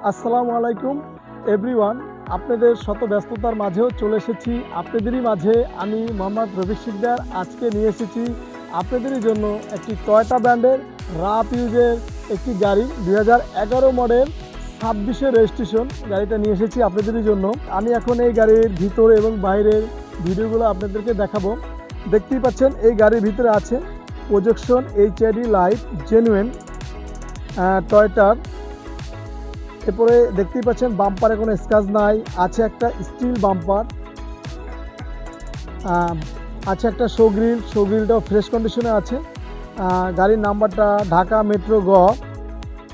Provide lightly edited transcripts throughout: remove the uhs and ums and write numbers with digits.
আসসালামু আলাইকুম এভরিওয়ান। আপনাদের শত ব্যস্ততার মাঝেও চলে এসেছি আপনাদেরই মাঝে। আমি মোহাম্মদ রফিক শিকদার আজকে নিয়ে এসেছি আপনাদেরই জন্য একটি টয়োটা ব্র্যান্ডের রাফ ইউজের একটি গাড়ি 2011 মডেল 26-এর রেজিস্ট্রেশন গাড়িটা নিয়ে এসেছি আপনাদেরই জন্য। আমি এখন এই গাড়ির ভিতরে এবং বাইরের ভিডিওগুলো আপনাদেরকে দেখাবো। দেখতেই পাচ্ছেন এই গাড়ির ভিতরে আছে প্রজেকশন এইচআইডি লাইট জেনুইন টয়োটার। এরপরে দেখতেই পাচ্ছেন বাম্পারে কোনো স্ক্র্যাচ নাই, আছে একটা স্টিল বাম্পার, আছে একটা শোগ্রিলটাও ফ্রেশ কন্ডিশনে আছে। গাড়ির নাম্বারটা ঢাকা মেট্রো গ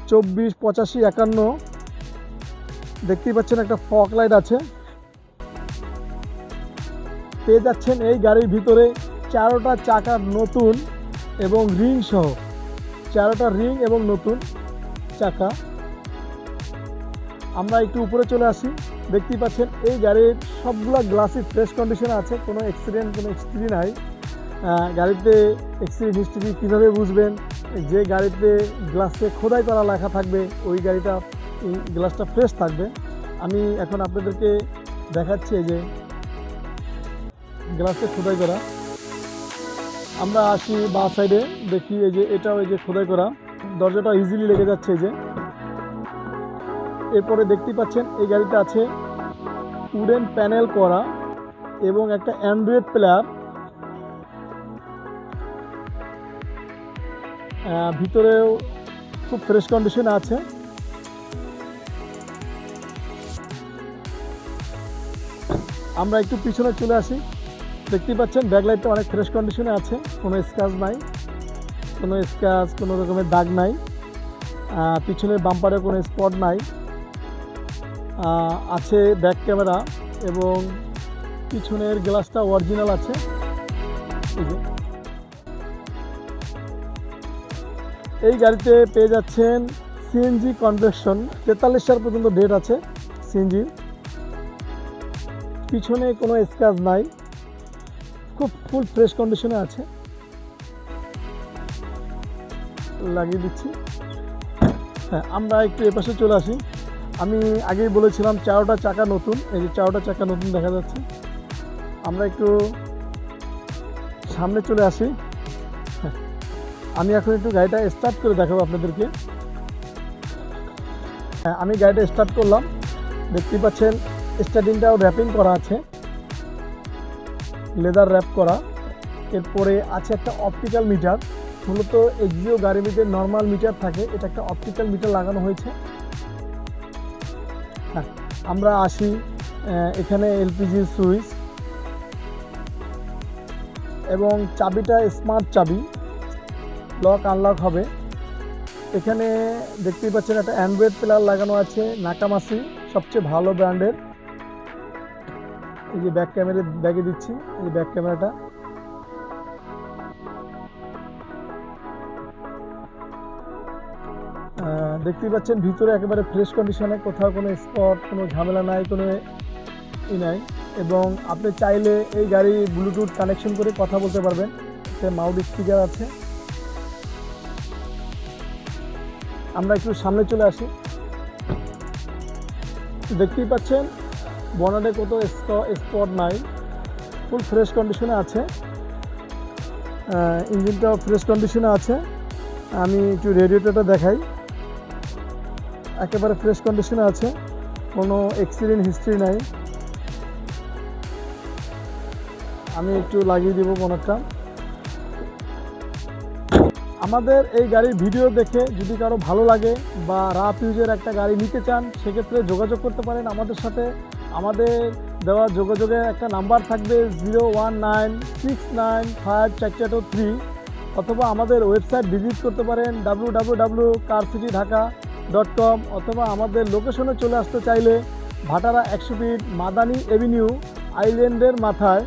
248551। দেখতেই পাচ্ছেন একটা ফগ লাইট আছে। পেয়ে যাচ্ছেন এই গাড়ির ভিতরে 4টা চাকার নতুন এবং রিং সহ 4টা রিং এবং নতুন চাকা। আমরা একটু উপরে চলে আসি। দেখতেই পাচ্ছেন এই গাড়ির সবগুলো গ্লাসই ফ্রেশ কন্ডিশনে আছে, কোনো অ্যাক্সিডেন্ট কোনো হিস্ট্রি নাই। গাড়িতে অ্যাক্সিডেন্ট হিস্ট্রি কীভাবে বুঝবেন? যে গাড়িতে গ্লাসে খোদাই করা লেখা থাকবে ওই গাড়িটা এই গ্লাসটা ফ্রেশ থাকবে। আমি এখন আপনাদেরকে দেখাচ্ছি এই যে গ্লাসে খোদাই করা। আমরা আসি বাঁ সাইডে, দেখি এই যে এটাও এই যে খোদাই করা, দরজাটা ইজিলি লেগে যাচ্ছে এই যে। এরপরে দেখতে পাচ্ছেন এই গাড়িটা আছে উডেন প্যানেল করা এবং একটা অ্যান্ড্রয়েড প্লেয়ার। ভিতরেও খুব ফ্রেশ কন্ডিশনে আছে। আমরা একটু পিছনে চলে আসি। দেখতেই পাচ্ছেন ব্যাকলাইটটা অনেক ফ্রেশ কন্ডিশনে আছে, কোনো স্ক্র্যাচ নাই, কোনো রকমের দাগ নাই। পিছনের বাম্পারে কোনো স্পট নাই। আছে ব্যাক ক্যামেরা এবং পিছনের গ্লাসটা অরিজিনাল আছে। এই গাড়িতে পেয়ে যাচ্ছেন সিএনজি কনভার্সন, 43 সাল পর্যন্ত ডেট আছে সিএনজি। পিছনে কোনো স্ক্র্যাচ নাই, খুব ফুল ফ্রেশ কন্ডিশনে আছে। লাগিয়ে দিচ্ছি। হ্যাঁ, আমরা একটু এপাশে চলে আসি। আমি আগেই বলেছিলাম 4টা চাকা নতুন, এই যে 4টা চাকা নতুন দেখা যাচ্ছে। আমরা একটু সামনে চলে আসি। আমি এখন একটু গাড়িটা স্টার্ট করে দেখাবো আপনাদেরকে। হ্যাঁ, আমি গাড়িটা স্টার্ট করলাম। দেখতেই পাচ্ছেন স্টার্টিংটাও র্যাপিং করা আছে, লেদার র্যাপ করা। এরপরে আছে একটা অপটিক্যাল মিটার। মূলত এক্সিও গাড়ির ভিতরে নর্মাল মিটার থাকে, এটা একটা অপটিক্যাল মিটার লাগানো হয়েছে। হ্যাঁ, আমরা আসি এখানে এলপিজি সুইচ এবং চাবিটা স্মার্ট চাবি, লক আনলক হবে। এখানে দেখতেই পাচ্ছেন একটা অ্যান্ড্রয়েড প্লেয়ার লাগানো আছে, নাকামাসি সবচেয়ে ভালো ব্র্যান্ডের। এই যে ব্যাক ক্যামেরা ব্যাগে দিচ্ছি, এই যে ব্যাক ক্যামেরাটা। দেখতেই পাচ্ছেন ভিতরে একেবারে ফ্রেশ কন্ডিশনে, কোথাও কোনো স্পট কোনো ঝামেলা নাই, কোনো নাই। এবং আপনি চাইলে এই গাড়ি ব্লুটুথ কানেকশন করে কথা বলতে পারবেন। এতে মাউথ স্পিকার আছে। আমরা একটু সামনে চলে আসি। দেখতেই পাচ্ছেন বনেটে কত স্পট নাই, ফুল ফ্রেশ কন্ডিশনে আছে। ইঞ্জিনটাও ফ্রেশ কন্ডিশনে আছে। আমি একটু রেডিয়েটরটা দেখাই, একেবারে ফ্রেশ কন্ডিশনে আছে, কোনো অ্যাক্সিডেন্ট হিস্ট্রি নাই। আমি একটু লাগিয়ে দিব বনেটটা। আমাদের এই গাড়ির ভিডিও দেখে যদি কারো ভালো লাগে বা রাফ ইউজের একটা গাড়ি নিতে চান, সেক্ষেত্রে যোগাযোগ করতে পারেন আমাদের সাথে। আমাদের দেওয়া যোগাযোগের একটা নাম্বার থাকবে 0196954423, অথবা আমাদের ওয়েবসাইট ভিজিট করতে পারেন www.carcitydhaka.com, অথবা আমাদের লোকেশনে চলে আসতে চাইলে ভাটারা 100 ফিট মাদানী এভিনিউ আইল্যান্ডের মাথায়।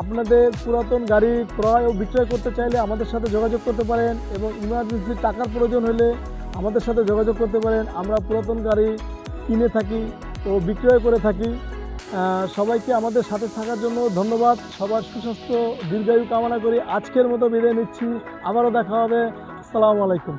আপনাদের পুরাতন গাড়ি ক্রয় ও বিক্রয় করতে চাইলে আমাদের সাথে যোগাযোগ করতে পারেন, এবং ইমার্জেন্সি টাকার প্রয়োজন হলে আমাদের সাথে যোগাযোগ করতে পারেন। আমরা পুরাতন গাড়ি কিনে থাকি ও বিক্রয় করে থাকি। সবাইকে আমাদের সাথে থাকার জন্য ধন্যবাদ। সবার সুস্বাস্থ্য দীর্ঘায়ু কামনা করি। আজকের মতো বিদায় নিচ্ছি, আবারও দেখা হবে। আসসালামু আলাইকুম।